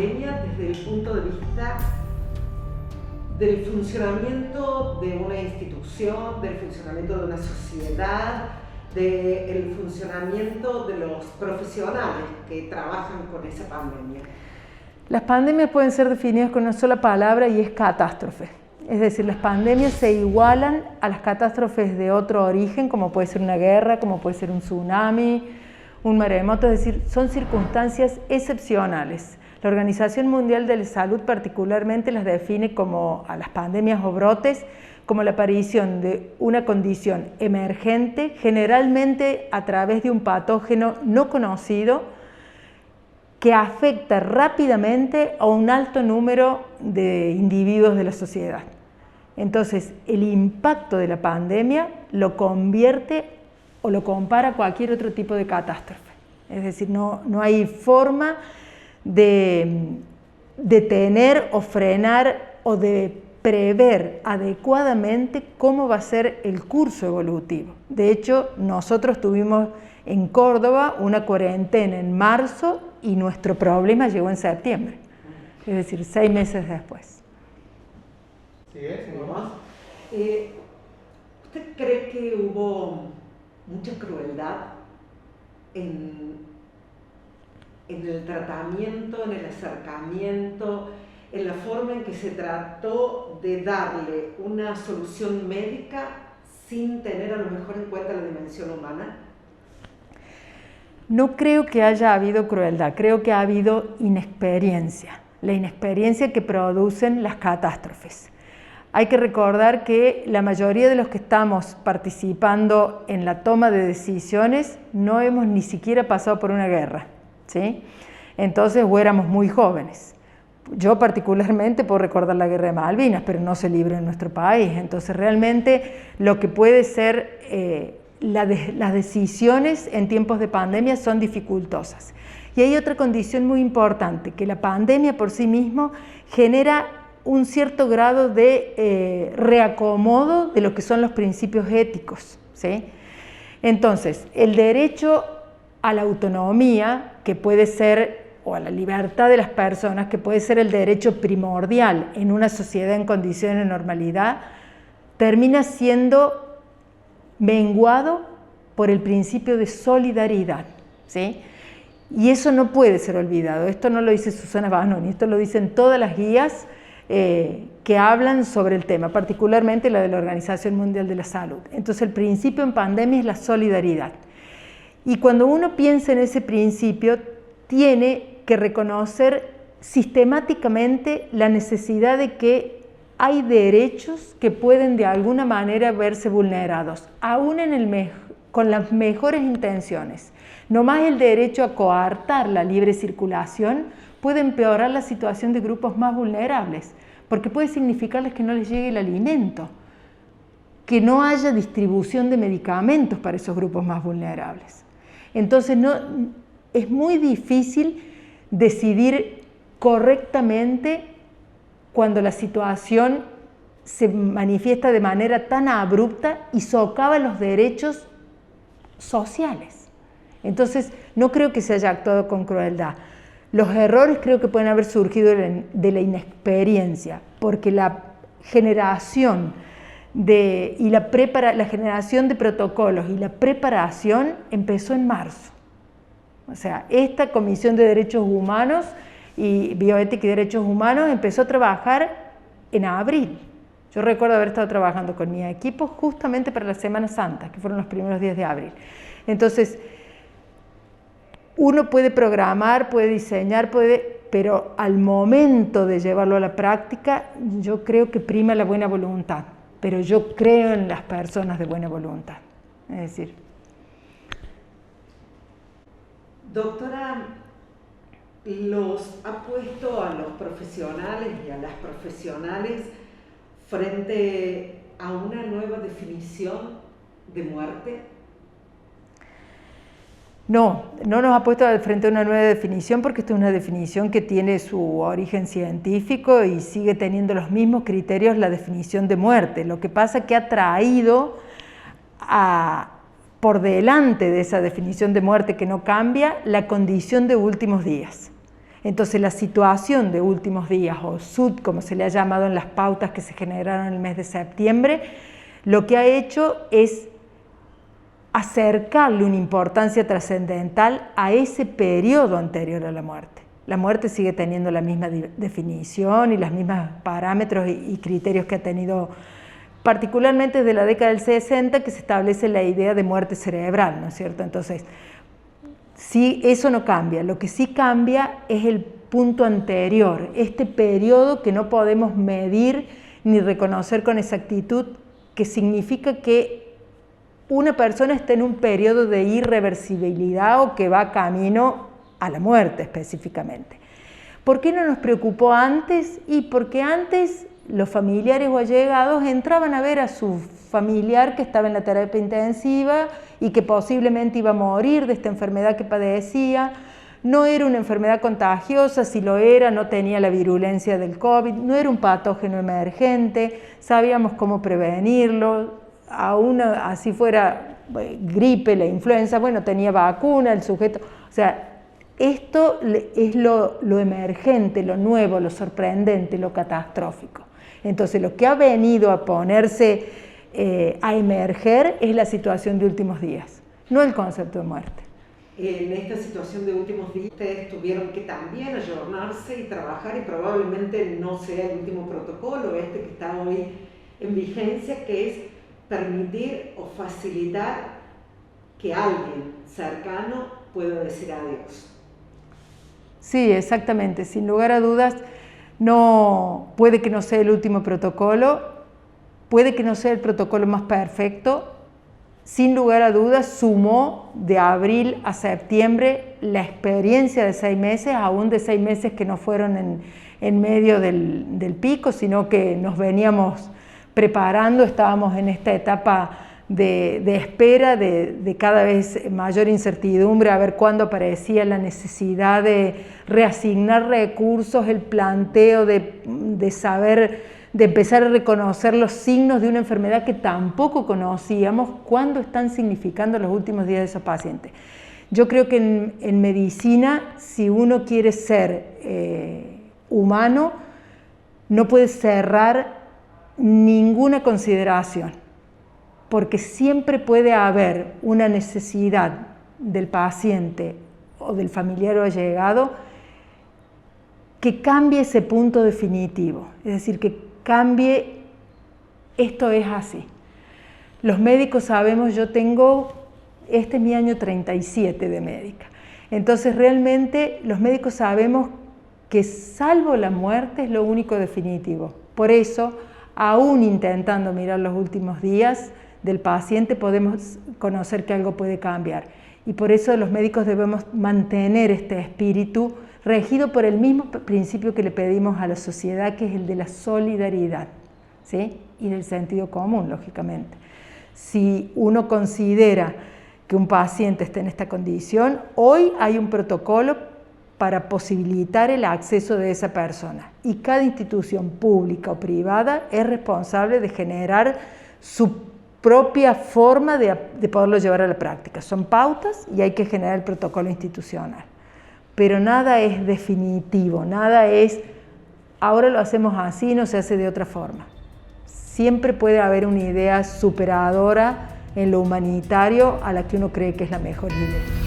pandemia desde el punto de vista del funcionamiento de una institución, del funcionamiento de una sociedad, del funcionamiento de los profesionales que trabajan con esa pandemia. Las pandemias pueden ser definidas con una sola palabra y es catástrofe. Es decir, las pandemias se igualan a las catástrofes de otro origen, como puede ser una guerra, como puede ser un tsunami, un maremoto, es decir, son circunstancias excepcionales. La Organización Mundial de la Salud particularmente las define como a las pandemias o brotes como la aparición de una condición emergente, generalmente a través de un patógeno no conocido, que afecta rápidamente a un alto número de individuos de la sociedad. Entonces, el impacto de la pandemia lo convierte o lo compara a cualquier otro tipo de catástrofe. Es decir, no hay forma de detener o frenar o de prever adecuadamente cómo va a ser el curso evolutivo. De hecho, nosotros tuvimos en Córdoba una cuarentena en marzo y nuestro problema llegó en septiembre, es decir, 6 meses después. ¿Usted cree que hubo mucha crueldad en el tratamiento, en el acercamiento, en la forma en que se trató de darle una solución médica sin tener a lo mejor en cuenta la dimensión humana? No creo que haya habido crueldad, creo que ha habido inexperiencia, la inexperiencia que producen las catástrofes. Hay que recordar que la mayoría de los que estamos participando en la toma de decisiones no hemos ni siquiera pasado por una guerra, ¿sí? Entonces, o éramos muy jóvenes. Yo particularmente puedo recordar la guerra de Malvinas, pero no se libró en nuestro país. Entonces, realmente lo que puede ser las decisiones en tiempos de pandemia son dificultosas. Y hay otra condición muy importante, que la pandemia por sí mismo genera un cierto grado de reacomodo de lo que son los principios éticos, ¿sí? Entonces, el derecho a la autonomía, que puede ser, o a la libertad de las personas, que puede ser el derecho primordial en una sociedad en condiciones de normalidad, termina siendo menguado por el principio de solidaridad, ¿sí? Y eso no puede ser olvidado. Esto no lo dice Susana Vanoni, esto lo dicen todas las guías que hablan sobre el tema, particularmente la de la Organización Mundial de la Salud. Entonces, el principio en pandemia es la solidaridad. Y cuando uno piensa en ese principio, tiene que reconocer sistemáticamente la necesidad de que hay derechos que pueden de alguna manera verse vulnerados, aún con las mejores intenciones. No más el derecho a coartar la libre circulación puede empeorar la situación de grupos más vulnerables, porque puede significarles que no les llegue el alimento, que no haya distribución de medicamentos para esos grupos más vulnerables. Entonces, es muy difícil decidir correctamente cuando la situación se manifiesta de manera tan abrupta y socava los derechos sociales. Entonces, no creo que se haya actuado con crueldad. Los errores creo que pueden haber surgido de la inexperiencia, porque la generación la generación de protocolos y la preparación empezó en marzo. O sea, esta Comisión de Derechos Humanos y Bioética y Derechos Humanos empezó a trabajar en abril. Yo recuerdo haber estado trabajando con mi equipo justamente para la Semana Santa, que fueron los primeros días de abril. Entonces, uno puede programar, puede diseñar, pero al momento de llevarlo a la práctica, yo creo que prima la buena voluntad, pero yo creo en las personas de buena voluntad. Es decir, doctora, los ha puesto a los profesionales y a las profesionales frente a una nueva definición de muerte. No nos ha puesto frente a una nueva definición, porque esta es una definición que tiene su origen científico y sigue teniendo los mismos criterios la definición de muerte. Lo que pasa es que ha traído por delante de esa definición de muerte que no cambia la condición de últimos días. Entonces la situación de últimos días, o SUD, como se le ha llamado en las pautas que se generaron en el mes de septiembre, lo que ha hecho es acercarle una importancia trascendental a ese periodo anterior a la muerte. La muerte sigue teniendo la misma definición y los mismos parámetros y criterios que ha tenido particularmente desde la década del 60, que se establece la idea de muerte cerebral, ¿no es cierto? Entonces, sí, eso no cambia. Lo que sí cambia es el punto anterior, este periodo que no podemos medir ni reconocer con exactitud, que significa que una persona está en un periodo de irreversibilidad o que va camino a la muerte específicamente. ¿Por qué no nos preocupó antes? Y porque antes los familiares o allegados entraban a ver a su familiar que estaba en la terapia intensiva y que posiblemente iba a morir de esta enfermedad que padecía. No era una enfermedad contagiosa, si lo era, no tenía la virulencia del COVID, no era un patógeno emergente, sabíamos cómo prevenirlo, aún así fuera gripe, la influenza, bueno, tenía vacuna el sujeto, o sea, esto es lo emergente, lo nuevo, lo sorprendente, lo catastrófico. Entonces, lo que ha venido a ponerse, a emerger, es la situación de últimos días, no el concepto de muerte. En esta situación de últimos días, ustedes tuvieron que también ayornarse y trabajar, y probablemente no sea el último protocolo, que está hoy en vigencia, que es permitir o facilitar que alguien cercano pueda decir adiós. Sí, exactamente, sin lugar a dudas, no, puede que no sea el último protocolo, puede que no sea el protocolo más perfecto, sin lugar a dudas sumó de abril a septiembre la experiencia de 6 meses, aún de 6 meses que no fueron en medio del pico, sino que nos veníamos preparando, estábamos en esta etapa de espera, de cada vez mayor incertidumbre, a ver cuándo aparecía la necesidad de reasignar recursos, el planteo de saber, de empezar a reconocer los signos de una enfermedad que tampoco conocíamos, cuándo están significando los últimos días de esos pacientes. Yo creo que en medicina, si uno quiere ser humano, no puede cerrar ninguna consideración, porque siempre puede haber una necesidad del paciente o del familiar o allegado que cambie ese punto definitivo, es decir, que cambie, esto es así. Los médicos sabemos, este es mi año 37 de médica, entonces realmente los médicos sabemos que salvo la muerte es lo único definitivo. Por eso, aún intentando mirar los últimos días del paciente, podemos conocer que algo puede cambiar. Y por eso los médicos debemos mantener este espíritu regido por el mismo principio que le pedimos a la sociedad, que es el de la solidaridad, ¿sí? Y del sentido común, lógicamente. Si uno considera que un paciente está en esta condición, hoy hay un protocolo para posibilitar el acceso de esa persona. Y cada institución pública o privada es responsable de generar su propia forma de poderlo llevar a la práctica. Son pautas y hay que generar el protocolo institucional. Pero nada es definitivo, nada es, ahora lo hacemos así, no se hace de otra forma. Siempre puede haber una idea superadora en lo humanitario a la que uno cree que es la mejor idea.